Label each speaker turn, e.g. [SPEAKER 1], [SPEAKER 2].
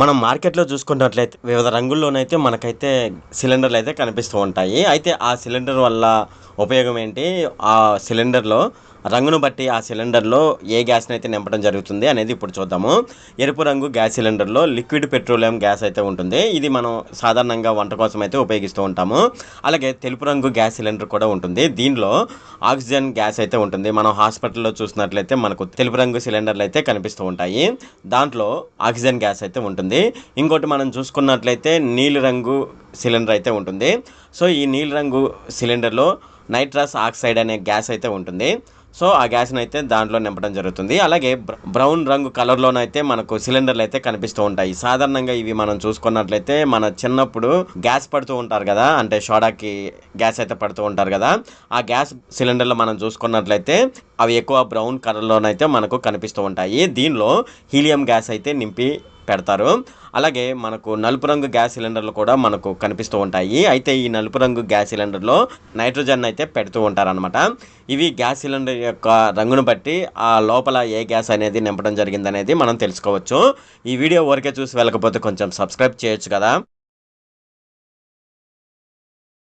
[SPEAKER 1] మనం మార్కెట్‌లో చూసుకున్నట్లయితే వివిధ రంగుల్లోనైతే మనకైతే సిలిండర్‌లయితే కనిపిస్తూ ఉంటాయి. అయితే ఆ సిలిండర్ వల్ల ఉపయోగం ఏంటి? ఆ సిలిండర్‌లో రంగును బట్టి ఆ సిలిండర్‌లో ఏ గ్యాస్‌నైతే నింపడం జరుగుతుంది అనేది ఇప్పుడు చూద్దాము. ఎరుపు రంగు గ్యాస్ సిలిండర్‌లో లిక్విడ్ పెట్రోలియం గ్యాస్ అయితే ఉంటుంది. ఇది మనం సాధారణంగా వంట కోసం అయితే ఉపయోగిస్తూ ఉంటాము. అలాగే తెలుపు రంగు గ్యాస్ సిలిండర్ కూడా ఉంటుంది. దీనిలో ఆక్సిజన్ గ్యాస్ అయితే ఉంటుంది. మనం హాస్పిటల్‌లో చూసినట్లయితే మనకు తెలుపు రంగు సిలిండర్‌లయితే కనిపిస్తూ ఉంటాయి. దాంట్లో ఆక్సిజన్ గ్యాస్ అయితే ఉంటుంది. ఇంకోటి మనం చూసుకున్నట్లయితే నీలి రంగు సిలిండర్ అయితే ఉంటుంది. సో, ఈ నీలి రంగు సిలిండర్‌లో నైట్రస్ ఆక్సైడ్ అనే గ్యాస్ అయితే ఉంటుంది. సో, ఆ గ్యాస్‌నైతే దాంట్లో నింపడం జరుగుతుంది. అలాగే బ్రౌన్ రంగు కలర్‌లోనైతే మనకు సిలిండర్‌లయితే కనిపిస్తూ ఉంటాయి. సాధారణంగా ఇవి మనం చూసుకున్నట్లయితే మన చిన్నప్పుడు గ్యాస్ పడుతూ ఉంటారు గదా! అంటే సోడాకి గ్యాస్ అయితే పడుతూ ఉంటారు గదా! ఆ గ్యాస్ సిలిండర్‌లో మనం చూసుకున్నట్లయితే అవి ఎక్కువ బ్రౌన్ కలర్‌లోనైతే మనకు కనిపిస్తూ ఉంటాయి. దీనిలో హీలియం గ్యాస్ అయితే నింపి పెడతారు. అలాగే మనకు నలుపు రంగు గ్యాస్ సిలిండర్లు కూడా మనకు కనిపిస్తూ ఉంటాయి. అయితే ఈ నలుపు రంగు గ్యాస్ సిలిండర్‌లో నైట్రోజన్ అయితే పెడుతూ ఉంటారనమాట. ఇవి గ్యాస్ సిలిండర్ యొక్క రంగును బట్టి ఆ లోపల ఏ గ్యాస్ అనేది నింపడం జరిగిందనేది మనం తెలుసుకోవచ్చు. ఈ వీడియో ఊరికే చూసి వెళ్ళకపోతే కొంచెం సబ్స్క్రైబ్ చేయొచ్చు కదా!